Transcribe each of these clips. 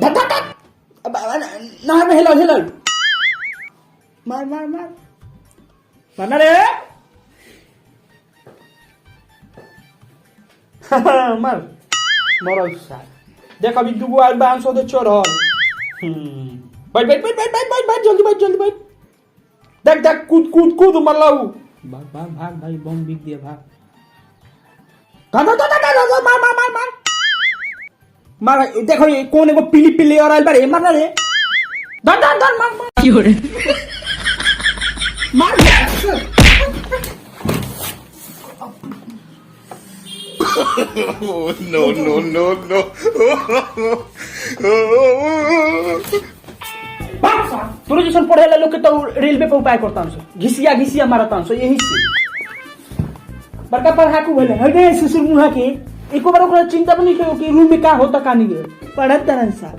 धक धक धक ना में हेलो हेलो मार मार मार मारना रे मार मरो साल देख अभी दुगो आल बांस होते चोरल बैठ बैठ बैठ बैठ बैठ बैठ जल्दी बैठ देख देख कूद कूद कूद मरलाऊ भाग भाग भाग भाई बम बिक दिया भाग मार मार मार मार मार मार देखो ये कौन है वो पीली पीली और आल बारे मारना रे धर धर धर मार क्यों रे मार no, no, no, no. तोरे जैसे पढ़े लोग के तो रेलवे पे उपाय करता हूँ घिसिया घिसिया मारता हूँ यही से बड़का पढ़ाकू भले हटे ससुर मुहा के एको बार ओकरा चिंता भी नहीं करो कि रूम में का होता का नहीं गए पढ़त तरन सा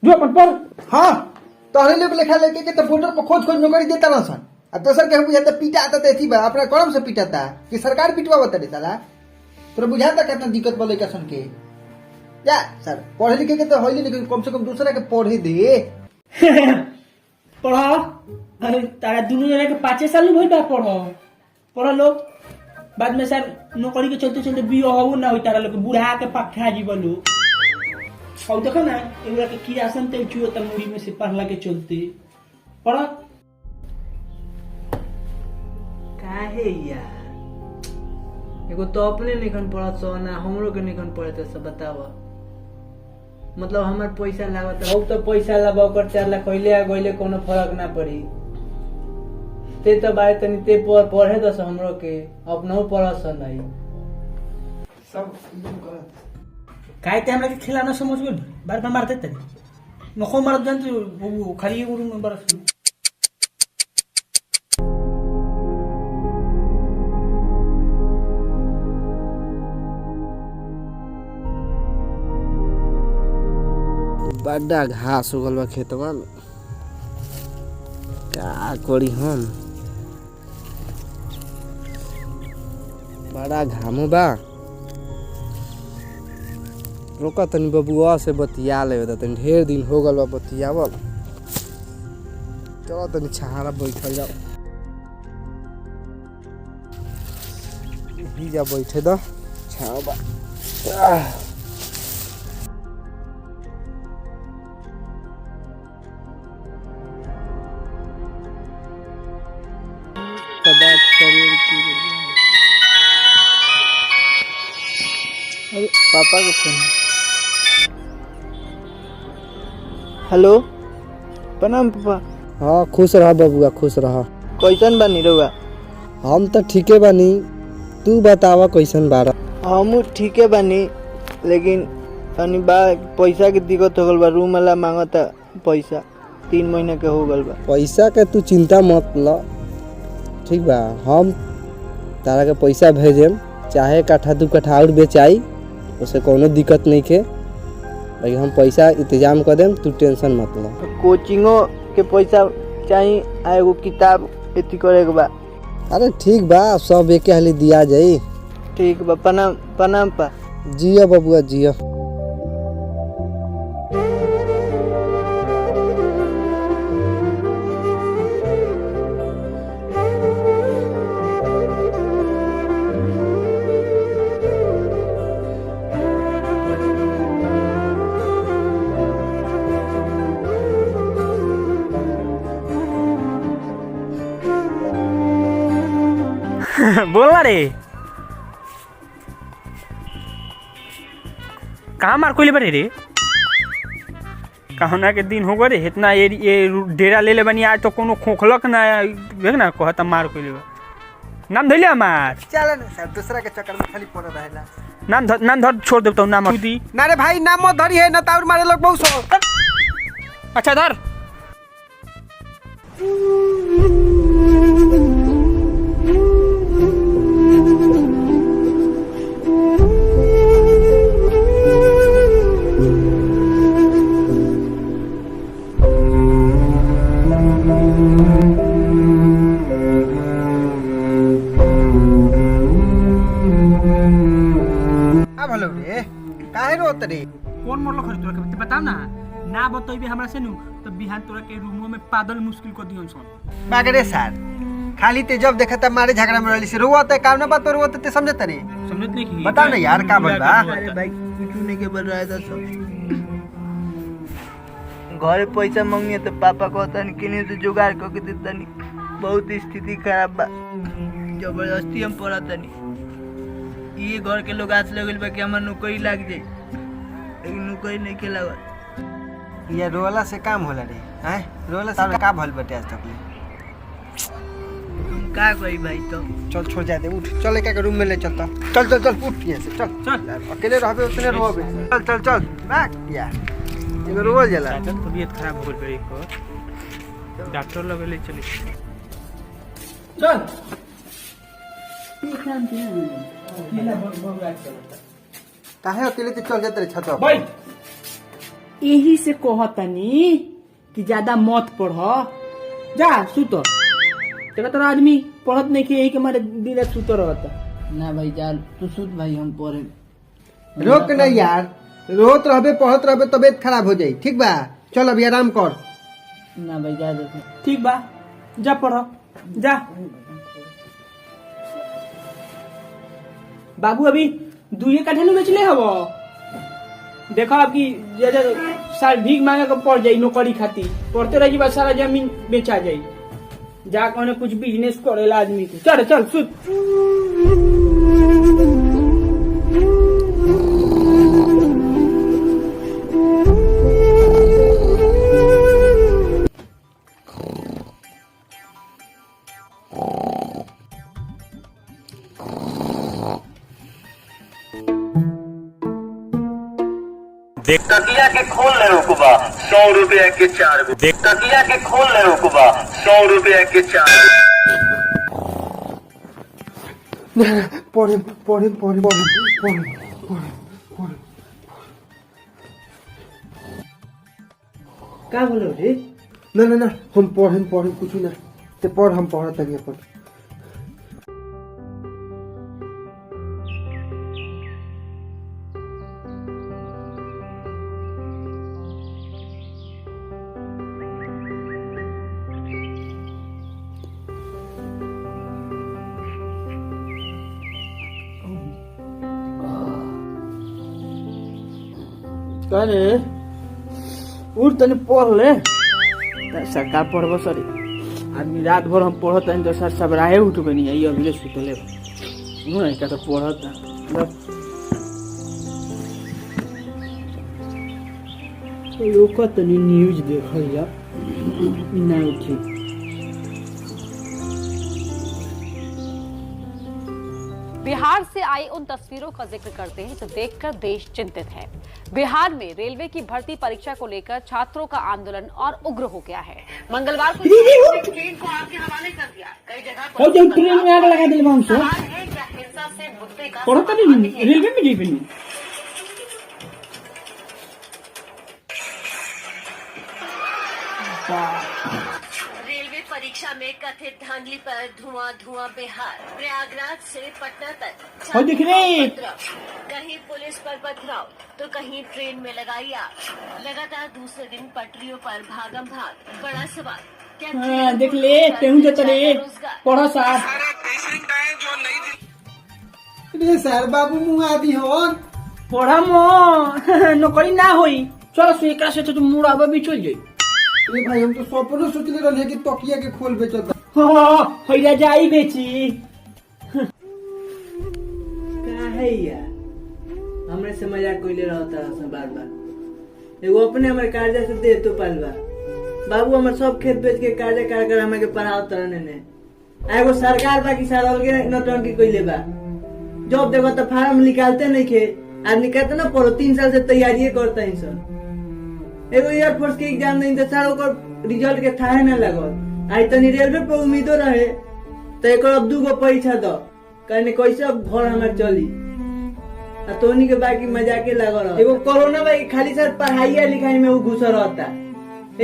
जो अपन पढ़ हां तोहरे लोग लिखा लेके के तो बॉर्डर पर खोज खोज नौकरी देता ना सन अब दोसर के बुझाता पीटा आता तो थी बा अपना कलम से पीटाता कि सरकार पिटवा बता रे साला तोरा बुझाता कितना दिक्कत बोले का सुन के या सर पढ़े लिखे के तो होइले लेकिन कम से कम दूसरा के पढ़े दे पढ़ा अरे तारा दोनों जने के 5 साल में भइल बा पढ़ लो बाद में सर नौकरी के चलते चलते बियो हो ना होई तारा लोग बुढ़ा के पखा जीवलो और देखो ना एगरा के किरासन ते चुओ त मुड़ी में से पढ़ला के चलते पढ़ काहे यार एगो तो अपने निकन पड़त सो ना हमरो के निकन पड़त सब बताव मतलब हमार पैसा लागत हो तो पैसा लगाओ कर 4 लाख कइले आ गइले कोनो फर्क ना पड़ी ते तो बाय तनी ते पढ़े दस हमरो के अपनो पढ़स नहीं सब करत काय ते हमरा के खिलाना समझ गइल बार बार मारते तनी नको मारत जान तू खाली गुरु में बरस बड़ा घास उगल बा खेतवा में का करी हम बड़ा घामो बा रोका तनी बबुआ से बतिया ले तनी ढेर दिन हो गल बा बतियावल चलो तनी छहारा बैठल जाओ ही जा बैठे दो छाव बा अरे पापा का फोन हेलो प्रणाम पापा हाँ खुश रह बबुआ खुश रह कैसन बानी रउआ हम तो ठीके बानी तू बतावा कैसन बारा हम ठीके बानी लेकिन तनी बा पैसा के दिक्कत हो गल बा रूम वाला मांगता पैसा 3 महीना के हो गल बा पैसा के तू चिंता मत ल ठीक बा हम तारा के पैसा भेजेम चाहे कट्ठा 2 कट्ठा और बेचाई उसे कोनो दिक्कत नहीं के लेकिन हम पैसा इंतजाम कर देम तू टेंशन मत ल कोचिंगो के पैसा चाहिए आ एगो किताब एती करे के बा अरे ठीक बा सब एक हाली दिया जाई ठीक बा प्रणाम प्रणाम पा जियो बबुआ जियो बोलना रे कहाँ मार कोई बरे रे कहना के दिन हो गए रे इतना ये डेरा ले ले बनी आज तो कोनो खोखलक ना देख ना कहता मार कोई नाम धइले हमार चल ना सर दूसरा के चक्कर में खाली पड़ रहेला नाम धर छोड़ देता हूँ नाम दी ना रे भाई नाम मत धरी है ना ताउर मारे लोग बहुत सो अच्छा धर अब हेलो रे काहे रोत रे? कौन मरलो खरी तोरा के बताओ ना बतइबे हमरा से नु तो बिहान तोरा के रूमो में पादल मुश्किल को दियन सन। बागरे सर खाली ते जब देखा तब मारे झगड़ा में रही से रोवत है काम ना बात रोवत ते समझत रे? समझत नहीं की बता ना यार का बोल बा? अरे भाई कुछ नहीं के बोल रहा है सब घर पैसा मांगी तो पापा कहता नहीं किने से जुगाड़ करके देता नहीं। बहुत स्थिति खराब बा, जबरदस्ती हम पढ़ता नहीं। ये घर के लोग आज लगल बा कि हमार नौकरी लाग जाए, लेकिन नौकरी नहीं के लागत। ये रोला से काम होला रे हैं? रोला से का भल बटे आज तक ले? तुम का करी भाई? तो चल छोड़ जा दे, उठ चल एक रूम में ले चलता। चल चल चल उठ यहाँ से चल चल अकेले रहबे उतने रोबे। चल चल चल बैक यार एगो रोल जला। चाचा तबीयत खराब हो गई एक डॉक्टर लगे ले चली। चल काहे अकेले ते चल जाते रे छत पर? भाई यही से कहतनी कि ज्यादा मत पढ़, जा सुत। तेरा तो आदमी पढ़त नहीं कि यही के मारे दिन रात सुत रहता। ना भाई जा तू सुत भाई, हम पढ़े। रोक नहीं यार, रोत रहबे पढ़त रहबे तबीयत खराब हो जाई। ठीक बा चल अभी आराम कर। ना भाई जा दे। ठीक बा जा पढ़ जा। बाबू अभी 2 कट्ठा में बेचले हव। देखो आपकी ज्यादा साल भीख मांगे के पड़ जाई नौकरी खाती, पढ़ते रही बस सारा जमीन बेचा जाई। जा कहने कुछ बिजनेस करेला आदमी को। चल चल सुत। तकिया के खोल ले रुकबा 100 रुपया के 4 गो। तकिया के खोल ले रुकबा 100 रुपया के 4 पढ़े पढ़े पढ़े पढ़े पढ़े पढ़े। का बोलो रे? ना ना ना हम पढ़े कुछ ना ते पढ़ हम पढ़त तनी अपन। कहने उठ तनी पढ़ ले। सरकार पढ़ब सर आदमी रात भर हम पढ़त तनी तो सर सबराहे उठ गनी है अभी ले सुतले नहीं का तो पढ़त लोग तनी न्यूज देखल जा ना उठी। बिहार से आई उन तस्वीरों का जिक्र करते हैं जो देखकर देश चिंतित है। बिहार में रेलवे की भर्ती परीक्षा को लेकर छात्रों का आंदोलन और उग्र हो गया है। मंगलवार को ट्रेन को आग के हवाले कर दिया। कई जगह और जब ट्रेन में आग लगा दिल हम सो है क्या हिंसा से मुद्दे का पढ़ता नहीं रेलवे में जी नहीं। रेलवे परीक्षा में कथित धांधली पर धुआं बिहार। प्रयागराज से पटना तक और दिख रहे कहीं पुलिस पर पथराव तो कहीं ट्रेन में लगाई आग। लगातार दूसरे दिन पटरियों पर भागम भाग। बड़ा सवाल क्या ट्रेन देख ले तेहू जत रे पढ़ो सार। रे सर बाबू मुंह आदि होन पढ़ा मो नौकरी ना होई। चलो से एकरा से तो मुड़ाबा भी चल जाई। अरे भाई हम तो सपनों सोचले रहले कि तकिया के खोल बेचत। हां होइरा जाई बेची। का है यार हमरे से मजाक कोइले रहता है बार बार। एगो अपने हमारे कर्जा से दे तो पालवा। बाबू हमारे सब खेत बेच के कर्जा कर हमें के पढ़ाओ तरने ने। एगो सरकार बाकी सारा अलगे नौटंकी कोइले बा। जॉब देखो तो फार्म निकालते नहीं खे आदमी कहते ना पढ़ो 3 साल से तैयारी करता है सर। एगो एयरफोर्स के एग्जाम नहीं तो सर ओकर रिजल्ट के थाहे ना लगल। आई तनी रेलवे पे उम्मीदो रहे तो एक अब 2 गो परीक्षा दो कहने कैसे अब घर हमार चली। आ तोनी के बाकी मजाके लगल। एगो कोरोना भाई खाली सर पढ़ाई लिखाई में वो घुस रहता।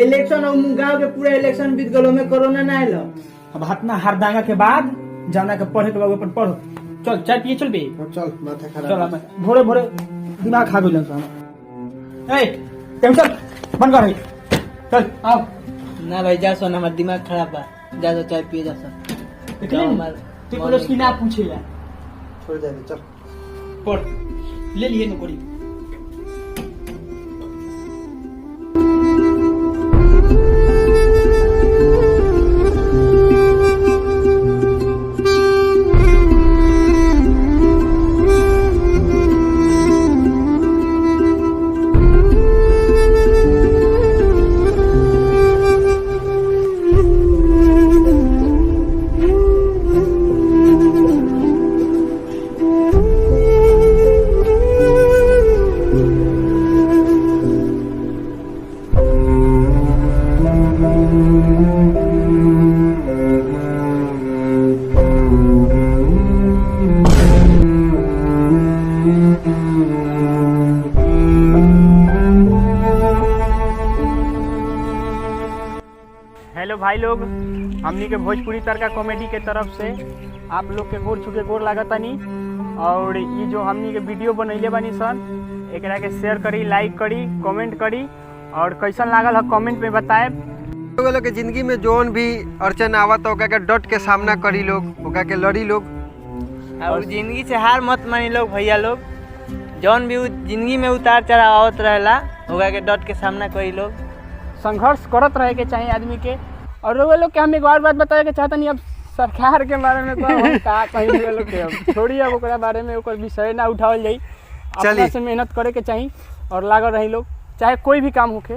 इलेक्शन और गाँव के पूरा इलेक्शन बीत गलो में कोरोना ना आयल। अब हतना हरदांगा के बाद जाना के पढ़े के बाद अपन पढ़ो। चल चाय पिए चल बे। चल माथा खराब। चल भोरे भोरे दिमाग खा गइल सन ए टेंशन बंद कर चल आओ ना भाई जा सोन हमार दिमाग खराब बा जा तो चाय पिए जा सन तू कोलोस की ना पूछे यार छोड़ दे चल पढ़ ले लिए नौकरी हेलो भाई लोग, हमनी के भोजपुरी तड़का कॉमेडी के तरफ से आप लोग के गोर छुके गोर लागतानी। और ये जो हमनी के वीडियो बनैले बानी सन एकरा के शेयर करी, लाइक करी, कमेंट करी और कैसन लागल है कमेंट में बताएं। लोग के जिंदगी में जोन भी अड़चन आवत ओका के डट के सामना करी लोग, ओका के लड़ी लोग। और जिंदगी से हार मत मानी लोग भैया लोग, जौन भी जिंदगी में उतार चढ़ाव आवत रहेला ओका के डट के सामना करी लोग। संघर्ष करत रहे के चाहिए आदमी के। और वो लोग के हम एक और बात बताए के चाहता नहीं, अब सरकार के बारे में तो हम का कहीं भी लोग के अब छोड़ी, अब ओकरा बारे में ओकर विषय ना उठावल जाई। अपना से मेहनत करे के चाहिए और लागल रही लोग, चाहे कोई भी काम होके।